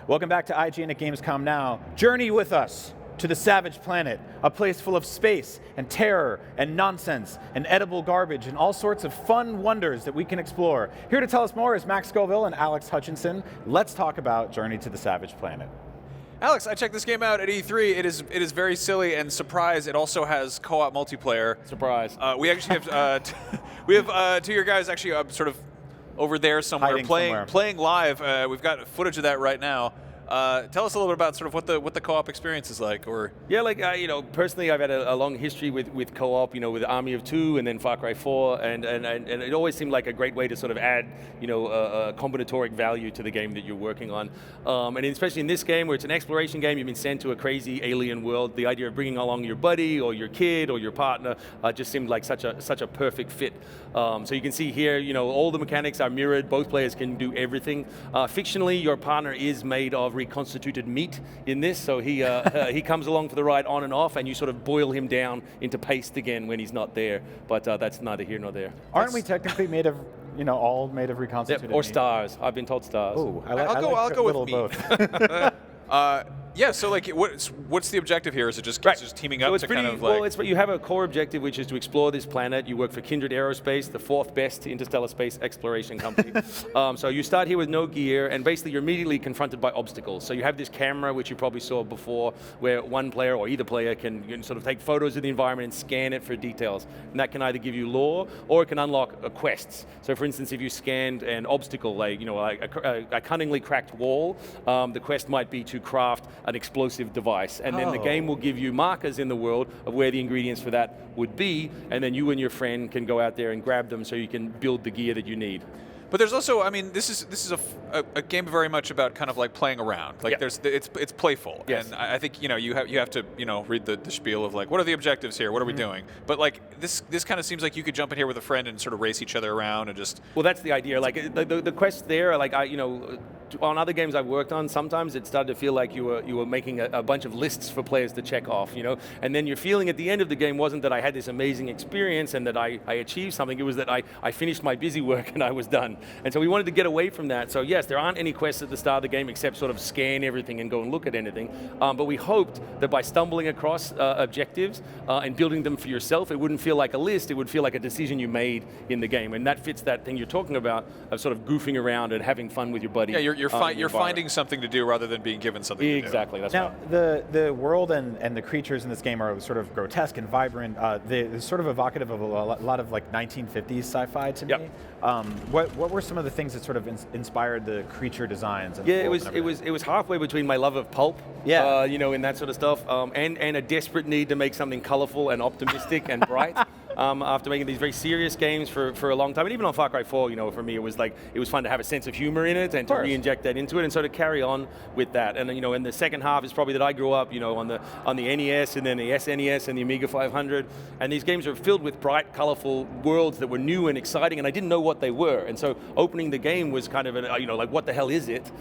Welcome back to IGN at Gamescom Now. Journey with us to the Savage Planet, a place full of space and terror and nonsense and edible garbage and all sorts of fun wonders that we can explore. Here to tell us more is Max Scoville and Alex Hutchinson. Let's talk about Journey to the Savage Planet. Alex, I checked this game out at E3. It is very silly, and surprise, it also has co-op multiplayer. Surprise. We actually have we have two of your guys actually sort of over there somewhere playing live. We've got footage of that right now. Tell us a little bit about sort of what the co-op experience is like, or personally, I've had a long history with co-op, with Army of Two and then Far Cry 4, and it always seemed like a great way to sort of add, a combinatoric value to the game that you're working on, and especially in this game where it's an exploration game, you've been sent to a crazy alien world. The idea of bringing along your buddy or your kid or your partner just seemed like such a perfect fit. So you can see here, all the mechanics are mirrored. Both players can do everything. Fictionally, your partner is made of reconstituted meat in this, so he comes along for the ride on and off, and you sort of boil him down into paste again when he's not there. But that's neither here nor there. Aren't we technically made of, all made of reconstituted meat? Or stars. I've been told stars. Oh, I'll go with meat. Both. Yeah, so like, what's the objective here? Is it just teaming up to kind of like? Well, you have a core objective, which is to explore this planet. You work for Kindred Aerospace, the 4th best interstellar space exploration company. So you start here with no gear, and basically you're immediately confronted by obstacles. So you have this camera, which you probably saw before, where one player or either player can sort of take photos of the environment and scan it for details. And that can either give you lore, or it can unlock quests. So for instance, if you scanned an obstacle, like a cunningly cracked wall, the quest might be to craft an explosive device, and then the game will give you markers in the world of where the ingredients for that would be, and then you and your friend can go out there and grab them so you can build the gear that you need. But there's also, I mean, this is a game very much about kind of like playing around. Like it's playful, yes. And I think you have to read the spiel of like, what are the objectives here? What are we doing? But like this kind of seems like you could jump in here with a friend and sort of race each other around and just. Well, that's the idea. Like the quests there, like on other games I've worked on, sometimes it started to feel like you were making a bunch of lists for players to check off, and then your feeling at the end of the game wasn't that I had this amazing experience and that I achieved something. It was that I finished my busy work and I was done. And so we wanted to get away from that. So yes, there aren't any quests at the start of the game except sort of scan everything and go and look at anything. But we hoped that by stumbling across objectives and building them for yourself, it wouldn't feel like a list, it would feel like a decision you made in the game. And that fits that thing you're talking about of sort of goofing around and having fun with your buddy. Yeah, you're finding something to do rather than being given something to do. Exactly, that's now, right. The world and the creatures in this game are sort of grotesque and vibrant. They're sort of evocative of a lot of like 1950s sci-fi to me. What were some of the things that sort of inspired the creature designs? And it was halfway between my love of pulp, and that sort of stuff, and a desperate need to make something colorful and optimistic and bright. After making these very serious games for a long time, and even on Far Cry 4, for me it was fun to have a sense of humor in it and to re-inject that into it, and so to carry on with that. And in the second half is probably that I grew up, on the NES and then the SNES and the Amiga 500, and these games are filled with bright, colorful worlds that were new and exciting, and I didn't know what they were. And so opening the game was kind of like what the hell is it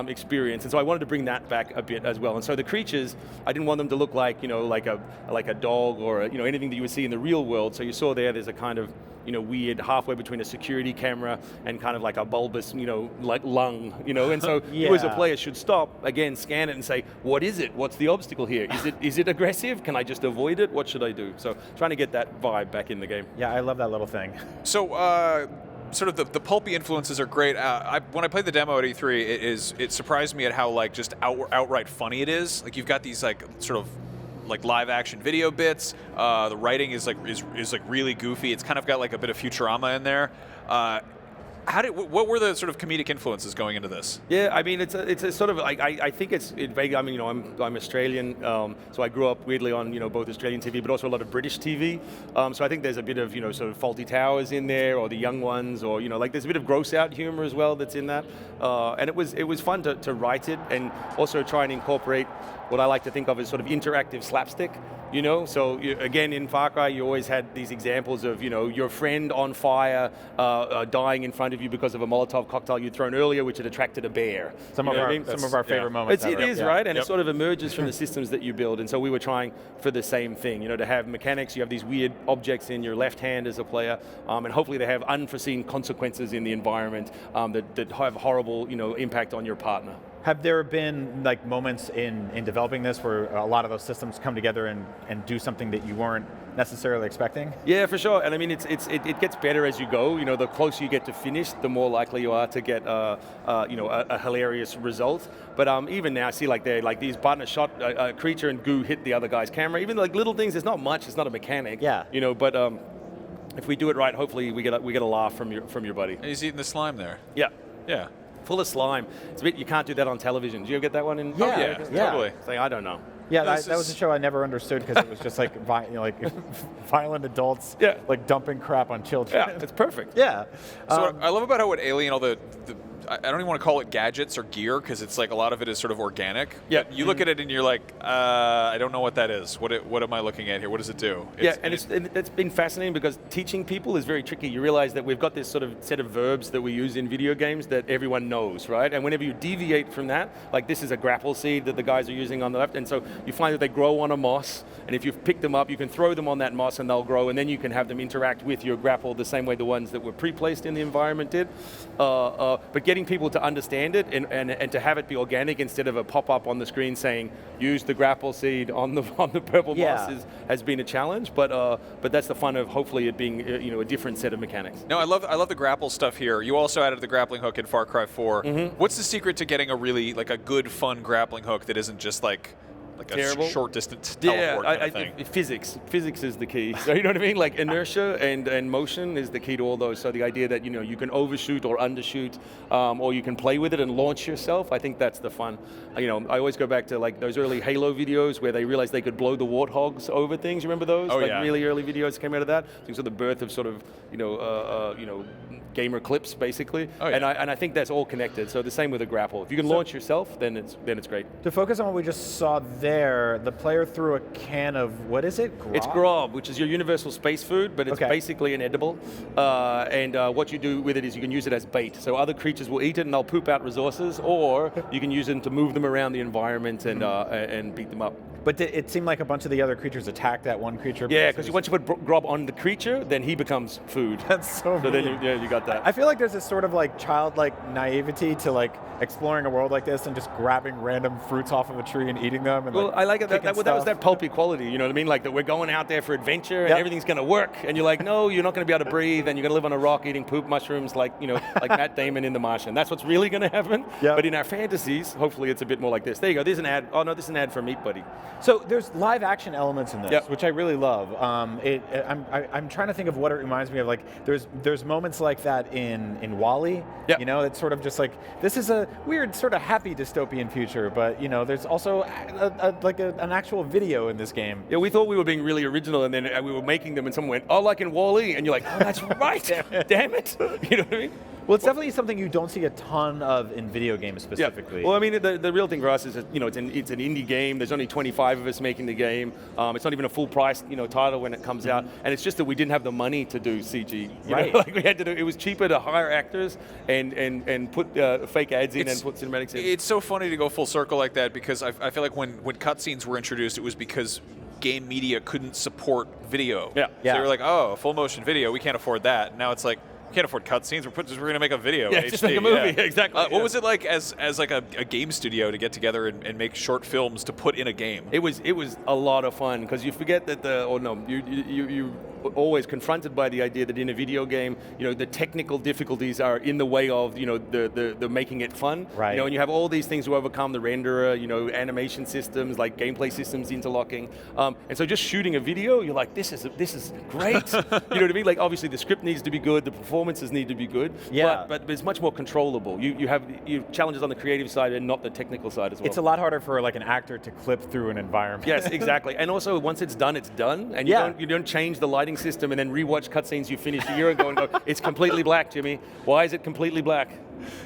experience. And so I wanted to bring that back a bit as well. And so the creatures, I didn't want them to look like like a dog or anything that you would see in the real world. So you saw there's a kind of weird halfway between a security camera and kind of like a bulbous like lung, and so you as a player should stop again, scan it and say, what is it? What's the obstacle here? Is it aggressive? Can I just avoid it? What should I do? So trying to get that vibe back in the game. Yeah, I love that little thing. So sort of the pulpy influences are great. When I played the demo at E3, it surprised me at how like just outright funny it is. Like you've got these like sort of like live action video bits. The writing is really goofy. It's kind of got like a bit of Futurama in there. What were the sort of comedic influences going into this? Yeah, I mean, it's a sort of like I think it's vague. I mean, I'm Australian, so I grew up weirdly on both Australian TV, but also a lot of British TV. So I think there's a bit of sort of Faulty Towers in there, or The Young Ones, or like there's a bit of gross out humor as well that's in that. And it was fun to write it and also try and incorporate what I like to think of as sort of interactive slapstick. So again, in Far Cry, you always had these examples of your friend on fire, dying in front of you because of a Molotov cocktail you'd thrown earlier, which had attracted a bear. Some of our favorite moments. It is, right? And it sort of emerges from the systems that you build. And so we were trying for the same thing, to have mechanics. You have these weird objects in your left hand as a player, and hopefully they have unforeseen consequences in the environment that have horrible, impact on your partner. Have there been like moments in developing this where a lot of those systems come together and do something that you weren't necessarily expecting? Yeah, for sure. And I mean, it gets better as you go. You know, the closer you get to finish, the more likely you are to get a hilarious result. But even now, I see like these partner shot a creature and goo hit the other guy's camera. Even like little things, it's not much. It's not a mechanic. Yeah. You know, but if we do it right, hopefully we get a laugh from your buddy. And he's eating the slime there. Yeah. Yeah. Full of slime. It's a bit, you can't do that on television. Do you ever get that one in? Yeah, Oh, yeah, totally. Say, I don't know. Yeah, This that was a show I never understood because it was just like, violent adults like dumping crap on children. Yeah, it's perfect. Yeah. So what I love about how it Alien, all the I don't even want to call it gadgets or gear because it's like a lot of it is sort of organic. Yeah. You look at it and you're like, I don't know what that is. What am I looking at here? What does it do? It's been fascinating because teaching people is very tricky. You realize that we've got this sort of set of verbs that we use in video games that everyone knows, right? And whenever you deviate from that, like this is a grapple seed that the guys are using on the left, and so you find that they grow on a moss, and if you've picked them up, you can throw them on that moss and they'll grow, and then you can have them interact with your grapple the same way the ones that were pre-placed in the environment did. But getting people to understand it and to have it be organic instead of a pop-up on the screen saying use the grapple seed on the purple moss has been a challenge, but that's the fun of hopefully it being a different set of mechanics. No, I love the grapple stuff here. You also added the grappling hook in Far Cry 4. Mm-hmm. What's the secret to getting a really like a good fun grappling hook that isn't just like a short distance teleport kind of thing? Physics is the key. So you know what I mean? Like inertia and motion is the key to all those. So the idea that you can overshoot or undershoot, or you can play with it and launch yourself. I think that's the fun. I always go back to like those early Halo videos where they realized they could blow the warthogs over things. You remember those? Oh, Really early videos came out of that. Things are the birth of sort of gamer clips basically. Oh, yeah. And I think that's all connected. So the same with a grapple. If you can launch yourself, then it's great. To focus on what we just saw there, the player threw a can of, what is it? Grob? It's grob, which is your universal space food, but it's basically an edible. And what you do with it is you can use it as bait. So other creatures will eat it and they'll poop out resources, or you can use them to move them around the environment and beat them up. But it seemed like a bunch of the other creatures attacked that one creature. Yeah, because once you put grob on the creature, then he becomes food. That's so then you got that. I feel like there's this sort of like childlike naivety to like exploring a world like this and just grabbing random fruits off of a tree and eating them. And I like it. That was that pulpy quality, you know what I mean? Like that we're going out there for adventure and everything's going to work. And you're like, no, you're not going to be able to breathe and you're going to live on a rock eating poop mushrooms like Matt Damon in The Martian. That's what's really going to happen. Yep. But in our fantasies, hopefully it's a bit more like this. There you go. There's an ad. Oh, no, this is an ad for Meat Buddy. So there's live action elements in this, which I really love. I'm trying to think of what it reminds me of. Like there's moments like that in WALL-E. Yep. It's sort of just like, this is a weird sort of happy dystopian future, but there's also an actual video in this game. Yeah, we thought we were being really original, and then we were making them, and someone went, "Oh, like in WALL-E," and you're like, "Oh, that's right, damn it!" You know what I mean? Well, it's definitely something you don't see a ton of in video games specifically. Yeah. Well, I mean, the real thing for us is that, it's an indie game. There's only 25 of us making the game. It's not even a full price, title when it comes out. And it's just that we didn't have the money to do CG. Right. Like we had to do. It was cheaper to hire actors and put fake ads in and put cinematics in. It's so funny to go full circle like that because I feel like when cutscenes were introduced, it was because game media couldn't support video. Yeah. So they were like, oh, full motion video, we can't afford that. And now it's like, we can't afford cutscenes. We're going to make a video. Yeah, in just HD. make a movie. Exactly. What was it like as like a game studio to get together and make short films to put in a game? It was a lot of fun because you forget that you always confronted by the idea that in a video game, the technical difficulties are in the way of the making it fun. Right. And you have all these things to overcome: the renderer, animation systems, like gameplay systems interlocking. And so just shooting a video, you're like, this is great. You know what I mean? Like obviously the script needs to be good, the performances need to be good. Yeah. But it's much more controllable. You have challenges on the creative side and not the technical side as well. It's a lot harder for like an actor to clip through an environment. Yes, exactly. And also once it's done, and you don't change the lighting system and then rewatch cutscenes you finished a year ago and go, it's completely black, Jimmy. Why is it completely black?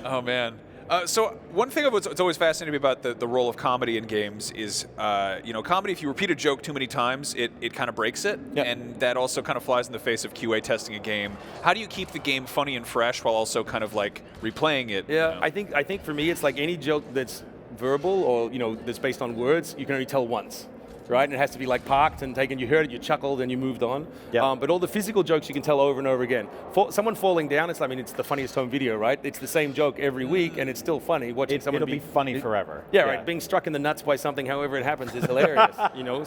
Oh man. So one thing that's always fascinating me about the role of comedy in games is, comedy, if you repeat a joke too many times, it kind of breaks it. Yep. And that also kind of flies in the face of QA testing a game. How do you keep the game funny and fresh while also kind of like replaying it? Yeah, I think for me, it's like any joke that's verbal or, that's based on words, you can only tell once. right? And it has to be like parked and taken. You heard it, you chuckled, and you moved on. Yep. But all the physical jokes you can tell over and over again. Someone falling down, it's the funniest home video, right? It's the same joke every week, and it's still funny. Watching someone it'll be funny forever. Yeah, right. Being struck in the nuts by something, however it happens, is hilarious.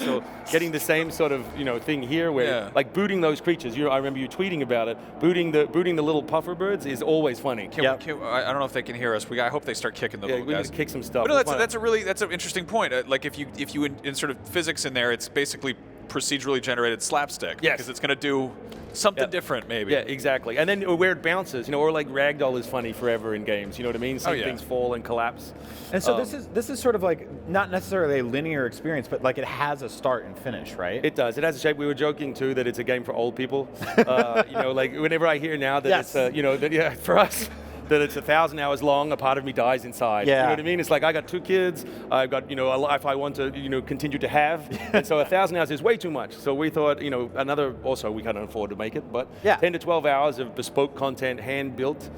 So getting the same sort of thing here, where like booting those creatures. I remember you tweeting about it. Booting the little puffer birds is always funny. I don't know if they can hear us. I hope they start kicking the little we guys. need to kick some stuff. But no, that's an interesting point. Like if you in sort of physics in there, it's basically procedurally generated slapstick. Yes. Because it's going to do something different, maybe. Yeah, exactly. And then where it bounces, or like ragdoll is funny forever in games. You know what I mean? Some things fall and collapse. And so this is sort of like not necessarily a linear experience, but like it has a start and finish, right? It does. It has a shape. We were joking too that it's a game for old people. Like whenever I hear now that it's for us. That it's 1,000 hours long, a part of me dies inside. Yeah. You know what I mean? It's like I got 2 kids, I've got a life I want to continue to have, and so 1,000 hours is way too much. So we thought another. Also, we can't afford to make it, but 10 to 12 hours of bespoke content, hand built,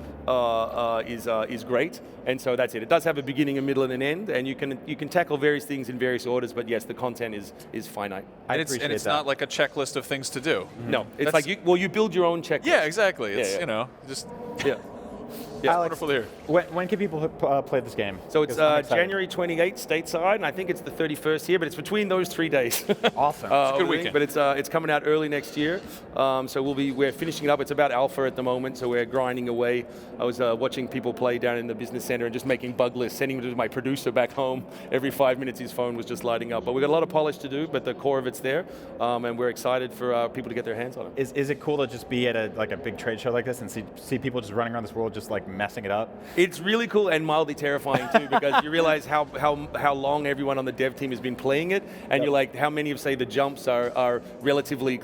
is great. And so that's it. It does have a beginning, a middle, and an end, and you can tackle various things in various orders. But yes, the content is finite. And it's not like a checklist of things to do. No, it's you build your own checklist. Yeah, exactly. It's just. Yeah, Alex, wonderful to hear. When can people play this game? So it's January 28th stateside, and I think it's the 31st here, but it's between those 3 days. Awesome. It's a good weekend. But it's coming out early next year. So we're finishing it up. It's about alpha at the moment, so we're grinding away. I was watching people play down in the business center and just making bug lists, sending them to my producer back home. Every 5 minutes his phone was just lighting up. But we've got a lot of polish to do, but the core of it's there, and we're excited for people to get their hands on it. Is it cool to just be at a big trade show like this and see people just running around this world just like messing it up? It's really cool and mildly terrifying too, because you realize how long everyone on the dev team has been playing it, and you're like, how many of, say, the jumps are relatively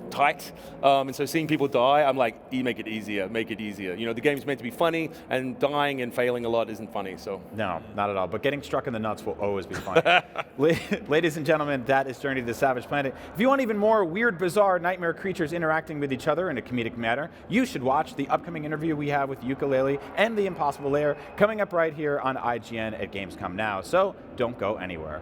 tight, and so seeing people die, I'm like, you make it easier. The game's meant to be funny, and dying and failing a lot isn't funny. So no, not at all. But getting struck in the nuts will always be fun. Ladies and gentlemen, that is Journey to the Savage Planet. If you want even more weird, bizarre nightmare creatures interacting with each other in a comedic manner, you should watch the upcoming interview we have with Yooka-Laylee and the Impossible Lair coming up right here on IGN at Gamescom now. So don't go anywhere.